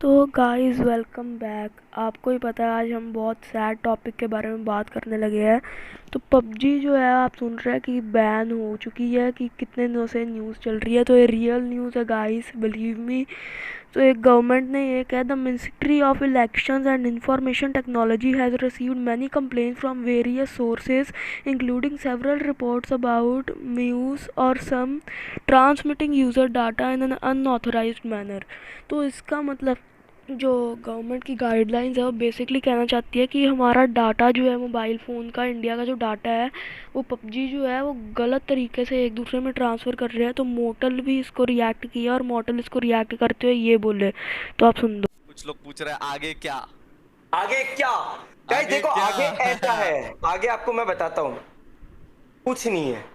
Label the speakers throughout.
Speaker 1: तो guys welcome back. आपको ही पता है आज हम बहुत सैड टॉपिक के बारे में बात करने लगे हैं। तो पबजी जो है आप सुन रहे हैं कि बैन हो चुकी है, कि कितने दिनों से न्यूज़ चल रही है। तो ये रियल न्यूज़ है गाइस, बिलीव मी। तो एक गवर्नमेंट ने ये कहा, the ministry of elections and information technology has received many complaints from various sources including several reports about muse और some transmitting user data in an unauthorised manner. तो इसका मतलब जो गवर्नमेंट की गाइडलाइंस है वो बेसिकली कहना चाहती है कि हमारा डाटा जो है मोबाइल फ़ोन का, इंडिया का जो डाटा है वो पबजी जो है वो गलत तरीके से एक दूसरे में ट्रांसफ़र कर रहे हैं। तो मोटल भी इसको रिएक्ट किया और मोटल इसको रिएक्ट करते हुए ये बोले, तो आप सुन दो।
Speaker 2: कुछ लोग पूछ रहे हैं आगे क्या।
Speaker 3: आगे क्या? गाइस
Speaker 2: आगे
Speaker 3: देखो,
Speaker 2: क्या?
Speaker 3: आगे ऐसा है। आगे आपको मैं बताता हूँ, कुछ नहीं है।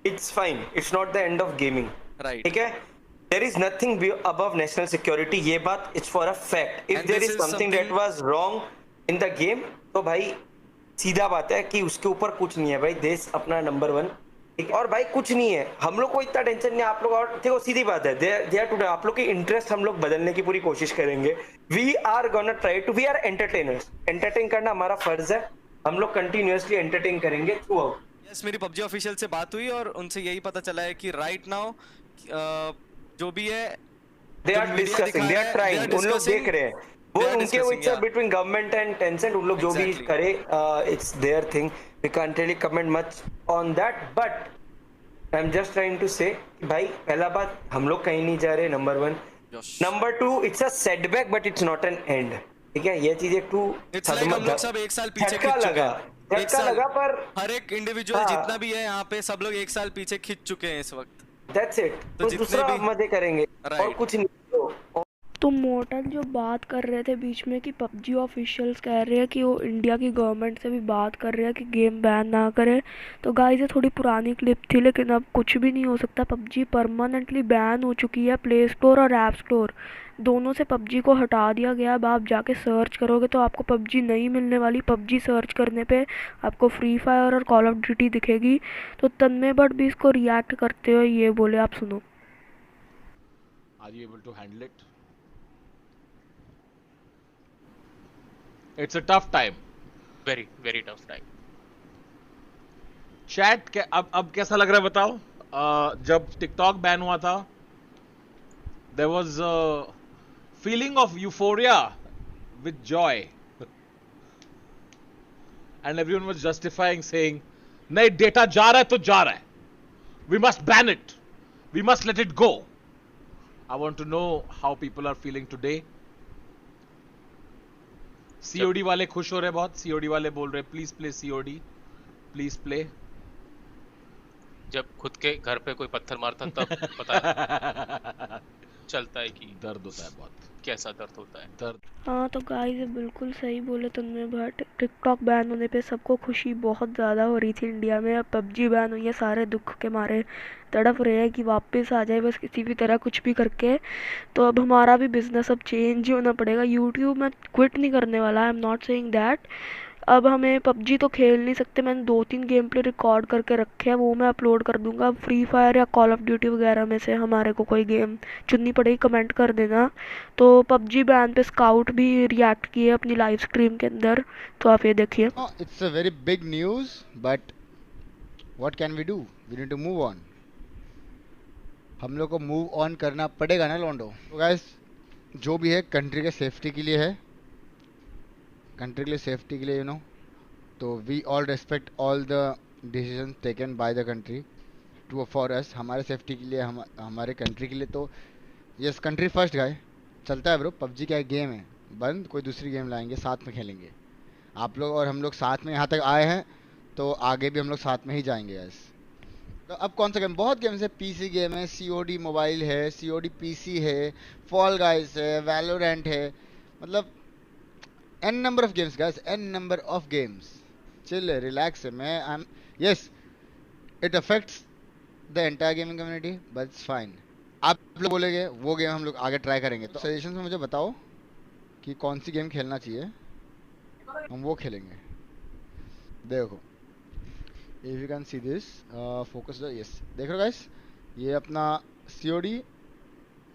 Speaker 3: It's fine, it's not the end of gaming.
Speaker 2: Right.
Speaker 3: ठीक है, there is nothing above national security. ये बात it's for a fact. If
Speaker 2: and
Speaker 3: there
Speaker 2: this
Speaker 3: is
Speaker 2: is
Speaker 3: something that
Speaker 2: something.
Speaker 3: Was wrong in the game, तो भाई सीधा बात है कि उसके ऊपर कुछ नहीं है। भाई देश अपना नंबर वन। ठीक है? और भाई कुछ नहीं है, हम लोग को इतना टेंशन नहीं है। आप लोग, और देखो सीधी बात है, दे आर टू आप लोग की इंटरेस्ट हम लोग बदलने की पूरी कोशिश करेंगे। We are gonna try to, we are entertainers. Entertain करना हमारा फर्ज है। हम लोग कंटिन्यूअसली एंटरटेन करेंगे थ्रू आउट।
Speaker 2: यस, मेरी पबजी ऑफिशियल से बात हुई और उनसे यही पता चला है कि राइट नाउ जो भी है,
Speaker 3: दे
Speaker 2: जो
Speaker 3: आर
Speaker 2: मीडिया
Speaker 3: डिस्कसिंग,
Speaker 2: दिखा
Speaker 3: दे
Speaker 2: रहा
Speaker 3: आर
Speaker 2: है, दे आर
Speaker 3: ट्राइंग, उन लोग देख
Speaker 2: डिस्कसिंग,
Speaker 3: रहे हैं। वो
Speaker 2: दे आर
Speaker 3: उनके,
Speaker 2: डिस्कसिंग।
Speaker 3: इट्स
Speaker 2: या
Speaker 3: बिटवीन गवर्नमेंट एंड टेंसेंट। उन लोग जो भी
Speaker 2: एग्जैक्टली।
Speaker 3: करे, it's there thing. We can't really comment much on that, but I am just trying to say भाई, पहला बात, हम लोग कहीं नहीं जा रहे, number one.
Speaker 2: Yes.
Speaker 3: Number two, it's a setback but it's not an and. ठीक है, ये चीज एक टू
Speaker 2: इट्स लाइक हम लोग सब एक साल पीछे
Speaker 3: झटका
Speaker 2: खिंच चुके
Speaker 3: लगा।
Speaker 2: हैं। एक
Speaker 3: झटका
Speaker 2: साल,
Speaker 3: लगा पर
Speaker 2: हर एक इंडिविजुअल जितना
Speaker 3: हाँ,
Speaker 2: भी है यहाँ पे, सब लोग एक साल पीछे खिंच चुके हैं इस वक्त।
Speaker 3: That's it.
Speaker 2: तो
Speaker 3: तो
Speaker 2: जितने
Speaker 3: दूसरा
Speaker 2: भी,
Speaker 3: मजे करेंगे और
Speaker 2: राइट।
Speaker 3: कुछ नहीं।
Speaker 1: तो मोटल जो बात कर रहे थे बीच में कि पबजी ऑफिशियल्स कह रहे हैं कि वो इंडिया की गवर्नमेंट से भी बात कर रहे हैं कि गेम बैन ना करे। तो गाइस ये थोड़ी पुरानी क्लिप थी, लेकिन अब कुछ भी नहीं हो सकता। पबजी परमानेंटली बैन हो चुकी है, प्ले स्टोर और ऐप स्टोर दोनों से पबजी को हटा दिया गया। अब आप जाके सर्च करोगे तो आपको पबजी नहीं मिलने वाली। पबजी सर्च करने पे आपको फ्री फायर और कॉल ऑफ ड्यूटी दिखेगी। तो तन्मय बट भी इसको रिएक्ट करते हुए ये बोले, आप सुनो।
Speaker 4: Are you able to handle it? It's a tough time.
Speaker 5: very tough time.
Speaker 4: Chat के अब कैसा लग रहा है बताओ? जब टिकटॉक बैन हुआ था, there was a feeling of euphoria with joy, and everyone was justifying, saying, नहीं डेटा जा रहा है तो जा रहा है. We must ban it. We must let it go. I want to know how people are feeling today. COD वाले खुश हो रहे हैं बहुत. COD वाले बोल रहे हैं please play COD, please play.
Speaker 5: जब खुद के घर पे कोई पत्थर मारता तब पता चलता है कि
Speaker 4: दर्द होता है बहुत.
Speaker 5: कैसा दर्द होता है।
Speaker 4: दर्द.
Speaker 1: हाँ तो गाइस ये बिल्कुल सही बोले तुमने। बट टिकटॉक बैन होने पे सबको खुशी बहुत ज़्यादा हो रही थी इंडिया में। अब पबजी बैन हुई है, सारे दुख के मारे तड़प रहे हैं कि वापस आ जाए बस किसी भी तरह कुछ भी करके। तो अब हमारा भी बिजनेस अब चेंज होना पड़ेगा। यूट्यूब में क्विट नहीं करने वाला, I am not saying that. अब हमें पबजी तो खेल नहीं सकते, मैंने 2-3 गेम प्ले रिकॉर्ड करके रखे हैं, वो मैं अपलोड कर दूंगा। अब फ्री फायर या कॉल ऑफ ड्यूटी वगैरह में से हमारे को कोई गेम चुननी पड़ेगी, कमेंट कर देना। तो पबजी बैन पे स्काउट भी रिएक्ट किए अपनी लाइव स्ट्रीम के अंदर, तो आप ये देखिए।
Speaker 6: No, it's a very big news, but what can we do? We need to move on. हम लोग को मूव ऑन करना पड़ेगा ना लोंडो। तो गाइस जो भी है कंट्री के सेफ्टी के लिए है, कंट्री के लिए सेफ्टी के लिए यू नो। तो we all respect all the decision taken by the country to for us, हमारे सेफ्टी के लिए, हमारे कंट्री के लिए। तो यस, कंट्री फर्स्ट गाय। चलता है ब्रो, पबजी क्या गेम है बंद, कोई दूसरी गेम लाएंगे, साथ में खेलेंगे। आप लोग और हम लोग साथ में यहाँ तक आए हैं, तो आगे भी हम लोग साथ में ही जाएंगे यस। तो अब कौन सा गेम, बहुत गेम्स है। पीसी गेम है, COD मोबाइल है, COD PC है, फॉल गाइस है, वैलोरेंट है, मतलब n number of games guys, n number of games. Chill है, रिलैक्स है। मैं I am, yes it affects the entire gaming community but it's fine. आप लोग बोलेंगे वो गेम हम लोग आगे ट्राई करेंगे, तो सजेशन में मुझे बताओ कि कौन सी गेम खेलना चाहिए, हम वो खेलेंगे। देखो, if you can see this focus, yes देख रहे हो गाइस, ये अपना COD,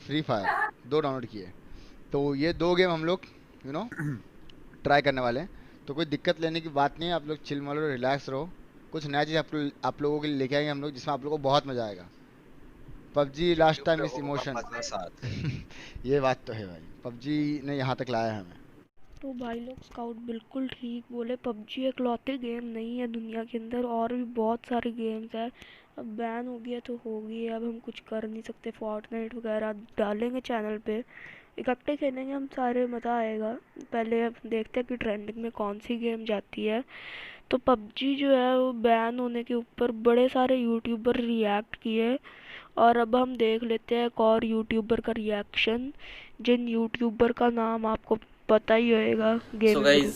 Speaker 6: फ्री फायर दो डाउनलोड किए। तो ये 2 गेम हम लोग यू नो ट्राई करने वाले हैं, तो कोई दिक्कत लेने की बात नहीं है। आप लोग चिल मारो, रिलैक्स रहो। कुछ नया चीज़ आप लोगों के लिए लेके आएंगे हम लोग, जिसमें आप लोगों को बहुत मज़ा आएगा। पबजी लास्ट टाइम इस इमोशन ये बात तो है भाई, पबजी ने यहाँ तक लाया है हमें।
Speaker 1: तो भाई लोग स्काउट बिल्कुल ठीक बोले, पबजी इकलौते गेम नहीं है दुनिया के अंदर, और भी बहुत सारे गेम्स हैं। अब बैन हो गया तो हो गया, अब हम कुछ कर नहीं सकते। फोर्टनाइट वगैरह डालेंगे चैनल पे, इकट्ठे खेलेंगे हम सारे, मज़ा आएगा। पहले अब देखते हैं कि ट्रेंडिंग में कौन सी गेम जाती है। तो पबजी जो है वो बैन होने के ऊपर बड़े सारे यूट्यूबर रिएक्ट किए, और अब हम देख लेते हैं एक और यूट्यूबर का रिएक्शन, जिन यूट्यूबर का नाम आपको पता ही होएगा
Speaker 7: सो
Speaker 1: गेमिंग
Speaker 7: गाइज,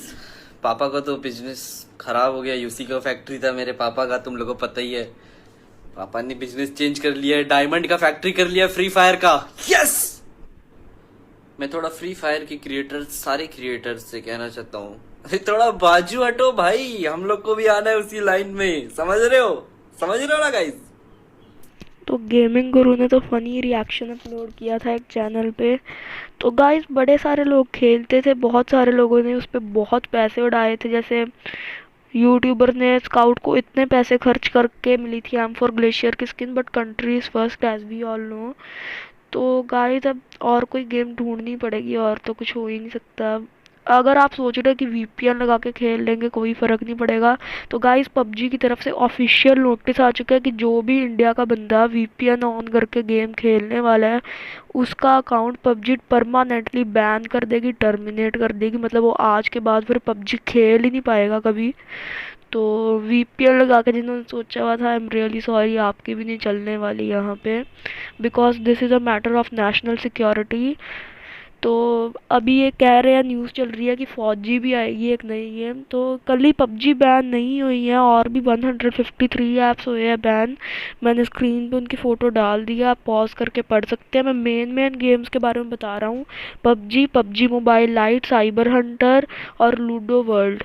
Speaker 7: पापा का तो बिजनेस खराब हो गया। यूसी का फैक्ट्री था मेरे पापा का, तुम लोगों को पता ही है। पापा ने बिजनेस चेंज कर लिया है, डायमंड का फैक्ट्री कर लिया फ्री फायर का। यस, मैं थोड़ा फ्री फायर के सारे क्रिएटर्स से कहना चाहता हूँ, अरे थोड़ा बाजू हटो भाई, हम लोग को भी आना है उसी लाइन में। समझ रहे हो ना गाइज।
Speaker 1: तो गेमिंग गुरु ने तो फनी रिएक्शन अपलोड किया था एक चैनल पे। तो गाइस बड़े सारे लोग खेलते थे, बहुत सारे लोगों ने उस पर बहुत पैसे उड़ाए थे। जैसे यूट्यूबर ने स्काउट को इतने पैसे खर्च करके मिली थी M4 ग्लेशियर की skin, but country is first as we all know. तो गाइस अब और कोई गेम ढूंढनी पड़ेगी, और तो कुछ हो ही नहीं सकता। अगर आप सोच रहे हो कि VPN लगा के खेल लेंगे कोई फ़र्क नहीं पड़ेगा, तो गाइस पबजी की तरफ से ऑफिशियल नोटिस आ चुका है कि जो भी इंडिया का बंदा VPN ऑन करके गेम खेलने वाला है, उसका अकाउंट पबजी परमानेंटली बैन कर देगी, टर्मिनेट कर देगी। मतलब वो आज के बाद फिर पबजी खेल ही नहीं पाएगा कभी। तो VPN लगा के जिन्होंने सोचा हुआ था, आई एम रियली सॉरी, आपकी भी नहीं चलने वाली यहाँ पे, because this is a matter of national security. तो अभी ये कह रहे हैं, न्यूज़ चल रही है कि फौजी भी आएगी एक नई गेम। तो कल ही पबजी बैन नहीं हुई है, और भी 153 ऐप्स हुए हैं बैन। मैंने स्क्रीन पे उनकी फ़ोटो डाल दी है, आप पॉज करके पढ़ सकते हैं। मैं मेन गेम्स के बारे में बता रहा हूँ। PUBG mobile light, cyber Hunter और लूडो वर्ल्ड।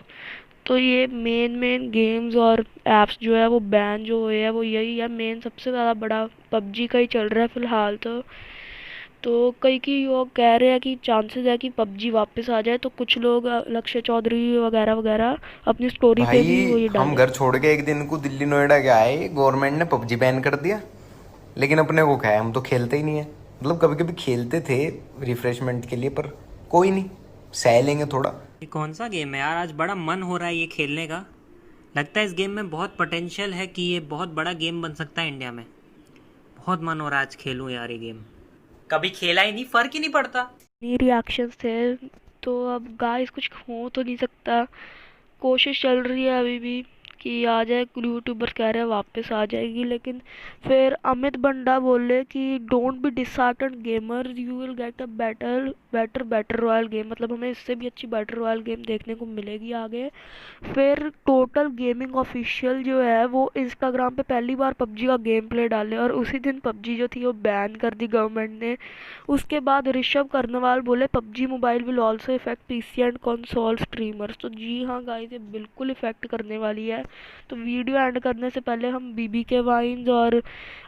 Speaker 1: तो ये मेन गेम्स और ऐप्स जो है वो बैन जो हुए हैं वो यही है। मेन सबसे ज़्यादा बड़ा पबजी का ही चल रहा है फ़िलहाल। तो कई लोग कह रहे हैं कि चांसेस है कि पबजी वापस आ जाए। तो कुछ लोग लक्ष्य चौधरी वगैरह वगैरह अपनी स्टोरी पे भी वो ये
Speaker 8: भाई हम
Speaker 1: डाले।
Speaker 8: घर छोड़ के एक दिन को दिल्ली नोएडा गया है, गवर्नमेंट ने पबजी बैन कर दिया, लेकिन अपने को क्या है, हम तो खेलते ही नहीं है। मतलब कभी कभी खेलते थे रिफ्रेशमेंट के लिए, पर कोई नहीं, सह लेंगे थोड़ा।
Speaker 9: ये कौन सा गेम है यार, आज बड़ा मन हो रहा है ये खेलने का। लगता है इस गेम में बहुत पोटेंशियल है कि ये बहुत बड़ा गेम बन सकता है इंडिया में। बहुत मन हो रहा है आज खेलूं यार ये गेम, कभी खेला ही नहीं, फर्क ही नहीं पड़ता।
Speaker 1: ये रिएक्शंस थे। तो अब गाइस कुछ हो तो नहीं सकता, कोशिश चल रही है अभी भी कि आ जाए। यूट्यूबर्स कह रहे हैं वापस आ जाएगी, लेकिन फिर अमित बंडा बोले कि don't be disheartened gamer, you will get a better royal game. मतलब हमें इससे भी अच्छी बैटर रॉयल गेम देखने को मिलेगी आगे। फिर टोटल गेमिंग ऑफिशियल जो है वो इंस्टाग्राम पे पहली बार पबजी का गेम प्ले डाले, और उसी दिन पबजी जो थी वो बैन कर दी गवर्नमेंट ने। उसके बाद ऋषभ कर्नवाल बोले PUBG mobile will also effect PC and console streamers. तो जी हाँ गाइस, ये बिल्कुल इफेक्ट करने वाली है। तो वीडियो एंड करने से पहले हम BBK वाइन्स और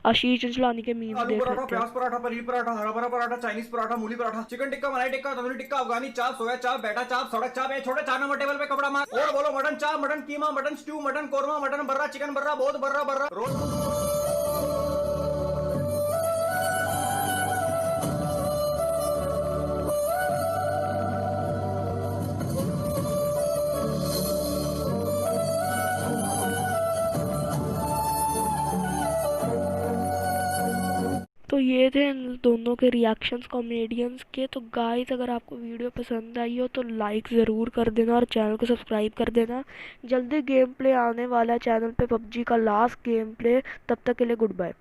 Speaker 1: आशीष चंचलानी के मीम्स
Speaker 10: आलू
Speaker 1: देख
Speaker 10: पराठा,
Speaker 1: लेते हैं।
Speaker 10: प्याज पराठा, पनीर पराठा, हरा भरा पराठा, चाइनीज पराठा, मूली पराठा, चिकन टिक्का, मलाई टिक्का, तंदूरी टिक्का, अफगानी चाप, सोया चाप, बैठा चाप, सड़क चाप, ये छोटे 4 नंबर टेबल पे कपड़ा मार। और बोलो mutton chaap, mutton keema, mutton stew, mutton korma, mutton barra, chicken barra, बहुत बर्रा बर्रा रोल।
Speaker 1: तो ये थे इन दोनों के रिएक्शंस कॉमेडियंस के। तो गाइस अगर आपको वीडियो पसंद आई हो तो लाइक ज़रूर कर देना, और चैनल को सब्सक्राइब कर देना। जल्दी गेम प्ले आने वाला है चैनल पे, पबजी का लास्ट गेम प्ले। तब तक के लिए गुड बाय।